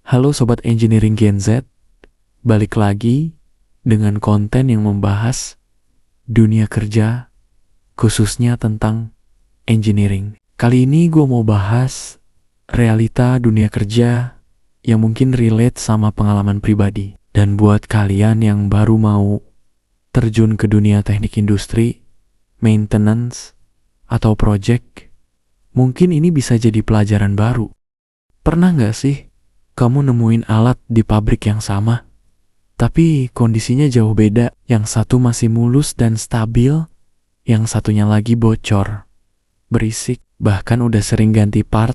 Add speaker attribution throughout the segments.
Speaker 1: Halo Sobat Engineering Gen Z, balik lagi dengan konten yang membahas dunia kerja, khususnya tentang engineering. Kali ini gue mau bahas realita dunia kerja yang mungkin relate sama pengalaman pribadi. Dan buat kalian yang baru mau terjun ke dunia teknik industri, maintenance, atau project, mungkin ini bisa jadi pelajaran baru. Pernah gak sih kamu nemuin alat di pabrik yang sama, tapi kondisinya jauh beda? Yang satu masih mulus dan stabil, yang satunya lagi bocor, berisik, bahkan udah sering ganti part,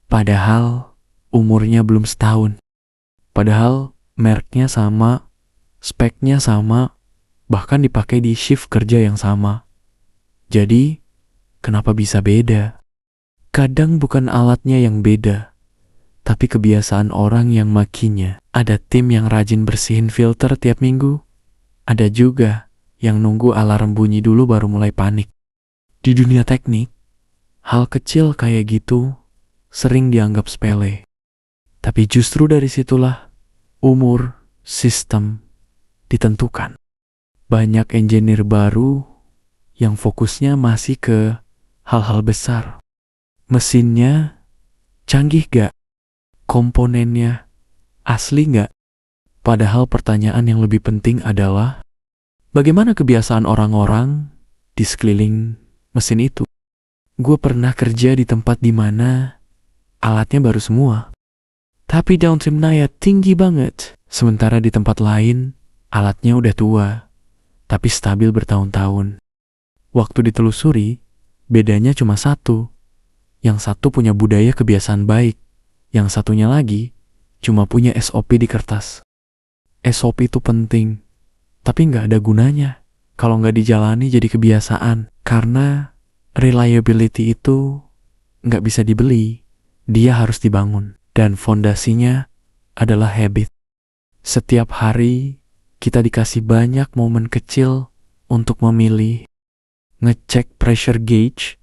Speaker 1: padahal umurnya belum setahun. Padahal mereknya sama, speknya sama, bahkan dipakai di shift kerja yang sama. Jadi, kenapa bisa beda? Kadang bukan alatnya yang beda, tapi kebiasaan orang yang makinya. Ada tim yang rajin bersihin filter tiap minggu. Ada juga yang nunggu alarm bunyi dulu baru mulai panik. Di dunia teknik, hal kecil kayak gitu sering dianggap sepele. Tapi justru dari situlah umur sistem ditentukan. Banyak engineer baru yang fokusnya masih ke hal-hal besar. Mesinnya canggih gak? Komponennya asli nggak? Padahal pertanyaan yang lebih penting adalah bagaimana kebiasaan orang-orang di sekeliling mesin itu? Gue pernah kerja di tempat di mana alatnya baru semua, tapi downtime-nya tinggi banget. Sementara di tempat lain alatnya udah tua, tapi stabil bertahun-tahun. Waktu ditelusuri, bedanya cuma satu. Yang satu punya budaya kebiasaan baik, yang satunya lagi cuma punya SOP di kertas. SOP itu penting, tapi nggak ada gunanya kalau nggak dijalani jadi kebiasaan. Karena reliability itu nggak bisa dibeli, dia harus dibangun. Dan fondasinya adalah habit. Setiap hari kita dikasih banyak momen kecil untuk memilih, ngecek pressure gauge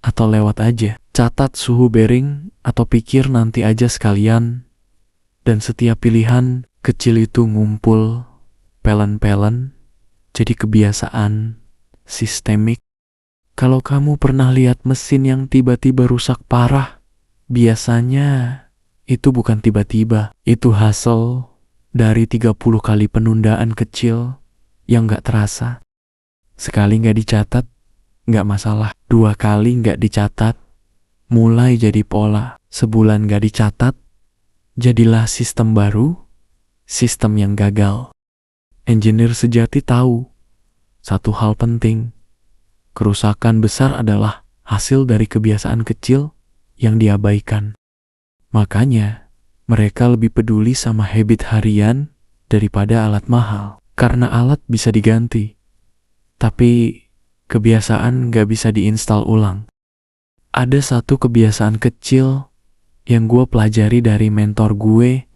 Speaker 1: atau lewat aja, catat suhu bearing atau pikir nanti aja sekalian. Dan setiap pilihan kecil itu ngumpul pelan-pelan jadi kebiasaan sistemik. Kalau kamu pernah lihat mesin yang tiba-tiba rusak parah, biasanya itu bukan tiba-tiba, itu hasil dari 30 kali penundaan kecil yang gak terasa. Sekali gak dicatat, gak masalah. 2 kali gak dicatat, mulai jadi pola. Sebulan gak dicatat, jadilah sistem baru, sistem yang gagal. Engineer sejati tahu satu hal penting. Kerusakan besar adalah hasil dari kebiasaan kecil yang diabaikan. Makanya, mereka lebih peduli sama habit harian daripada alat mahal. Karena alat bisa diganti, tapi kebiasaan gak bisa diinstal ulang. Ada satu kebiasaan kecil yang gue pelajari dari mentor gue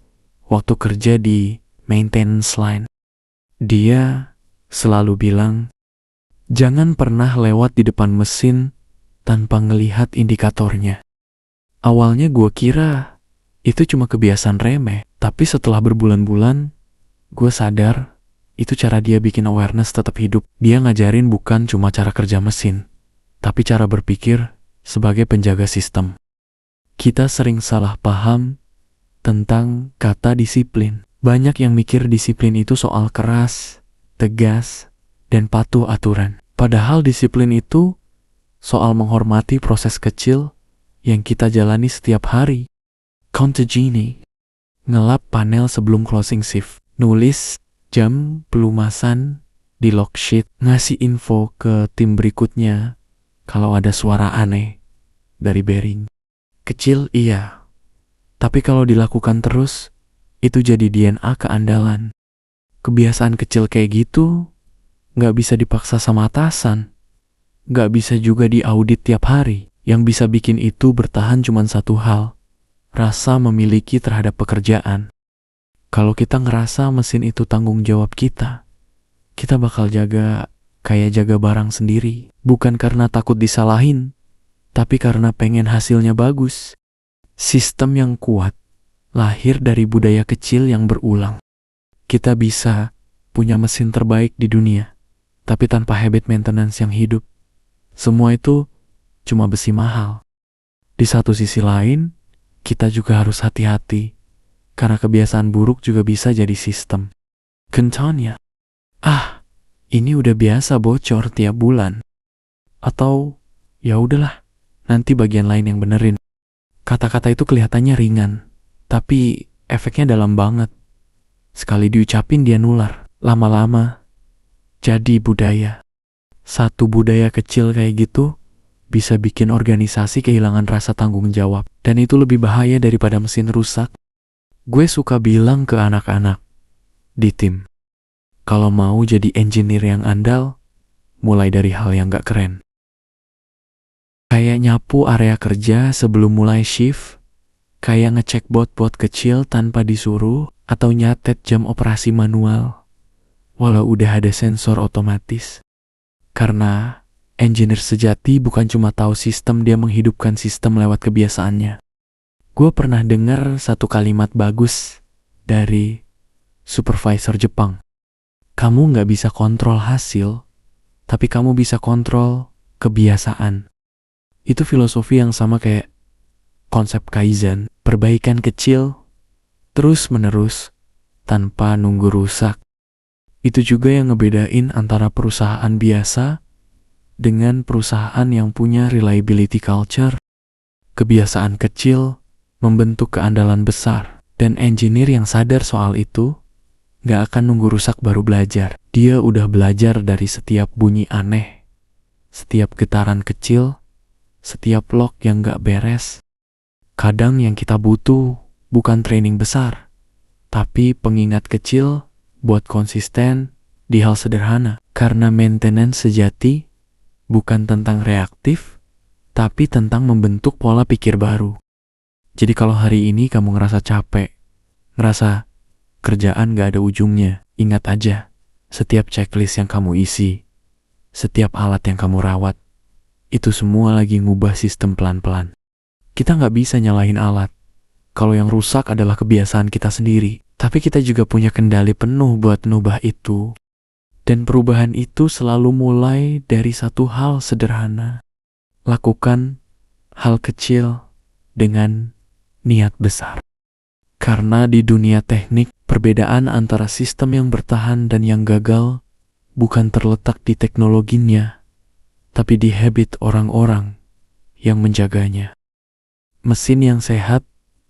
Speaker 1: waktu kerja di maintenance line. Dia selalu bilang, jangan pernah lewat di depan mesin tanpa ngelihat indikatornya. Awalnya gue kira itu cuma kebiasaan remeh, tapi setelah berbulan-bulan, gue sadar itu cara dia bikin awareness tetap hidup. Dia ngajarin bukan cuma cara kerja mesin, tapi cara berpikir sebagai penjaga sistem. Kita sering salah paham tentang kata disiplin. Banyak yang mikir disiplin itu soal keras, tegas, dan patuh aturan. Padahal disiplin itu soal menghormati proses kecil yang kita jalani setiap hari. Contagini, ngelap panel sebelum closing shift, nulis jam pelumasan di log sheet, ngasih info ke tim berikutnya kalau ada suara aneh dari bearing. Kecil iya, tapi kalau dilakukan terus, itu jadi DNA keandalan. Kebiasaan kecil kayak gitu gak bisa dipaksa sama atasan, gak bisa juga diaudit tiap hari. Yang bisa bikin itu bertahan cuma satu hal, rasa memiliki terhadap pekerjaan. Kalau kita ngerasa mesin itu tanggung jawab kita bakal jaga kayak jaga barang sendiri. Bukan karena takut disalahin, tapi karena pengen hasilnya bagus. Sistem yang kuat lahir dari budaya kecil yang berulang. Kita bisa punya mesin terbaik di dunia, tapi tanpa habit maintenance yang hidup, semua itu cuma besi mahal. Di satu sisi lain, kita juga harus hati-hati, karena kebiasaan buruk juga bisa jadi sistem. Contohnya, ini udah biasa bocor tiap bulan. Atau, ya udahlah, nanti bagian lain yang benerin. Kata-kata itu kelihatannya ringan, tapi efeknya dalam banget. Sekali diucapin dia nular, lama-lama jadi budaya. Satu budaya kecil kayak gitu bisa bikin organisasi kehilangan rasa tanggung jawab. Dan itu lebih bahaya daripada mesin rusak. Gue suka bilang ke anak-anak di tim, kalau mau jadi engineer yang andal, mulai dari hal yang gak keren. Kayak nyapu area kerja sebelum mulai shift, kayak ngecek bot-bot kecil tanpa disuruh, atau nyatet jam operasi manual, walau udah ada sensor otomatis. Karena engineer sejati bukan cuma tahu sistem, dia menghidupkan sistem lewat kebiasaannya. Gue pernah dengar satu kalimat bagus dari supervisor Jepang. Kamu gak bisa kontrol hasil, tapi kamu bisa kontrol kebiasaan. Itu filosofi yang sama kayak konsep Kaizen, perbaikan kecil terus-menerus tanpa nunggu rusak. Itu juga yang ngebedain antara perusahaan biasa dengan perusahaan yang punya reliability culture. Kebiasaan kecil membentuk keandalan besar, dan engineer yang sadar soal itu gak akan nunggu rusak baru belajar. Dia udah belajar dari setiap bunyi aneh, setiap getaran kecil, setiap lock yang gak beres. Kadang yang kita butuh bukan training besar, tapi pengingat kecil buat konsisten di hal sederhana. Karena maintenance sejati bukan tentang reaktif, tapi tentang membentuk pola pikir baru. Jadi kalau hari ini kamu ngerasa capek, ngerasa kerjaan gak ada ujungnya, ingat aja, setiap checklist yang kamu isi, setiap alat yang kamu rawat, itu semua lagi ngubah sistem pelan-pelan. Kita gak bisa nyalahin alat kalau yang rusak adalah kebiasaan kita sendiri. Tapi kita juga punya kendali penuh buat nubah itu. Dan perubahan itu selalu mulai dari satu hal sederhana. Lakukan hal kecil dengan niat besar. Karena di dunia teknik, perbedaan antara sistem yang bertahan dan yang gagal bukan terletak di teknologinya, tapi di habit orang-orang yang menjaganya. Mesin yang sehat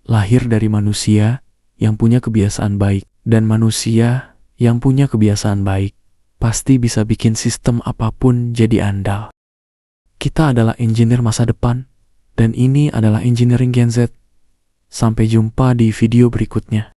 Speaker 1: lahir dari manusia yang punya kebiasaan baik, dan manusia yang punya kebiasaan baik pasti bisa bikin sistem apapun jadi andal. Kita adalah engineer masa depan, dan ini adalah Engineering Gen Z. Sampai jumpa di video berikutnya.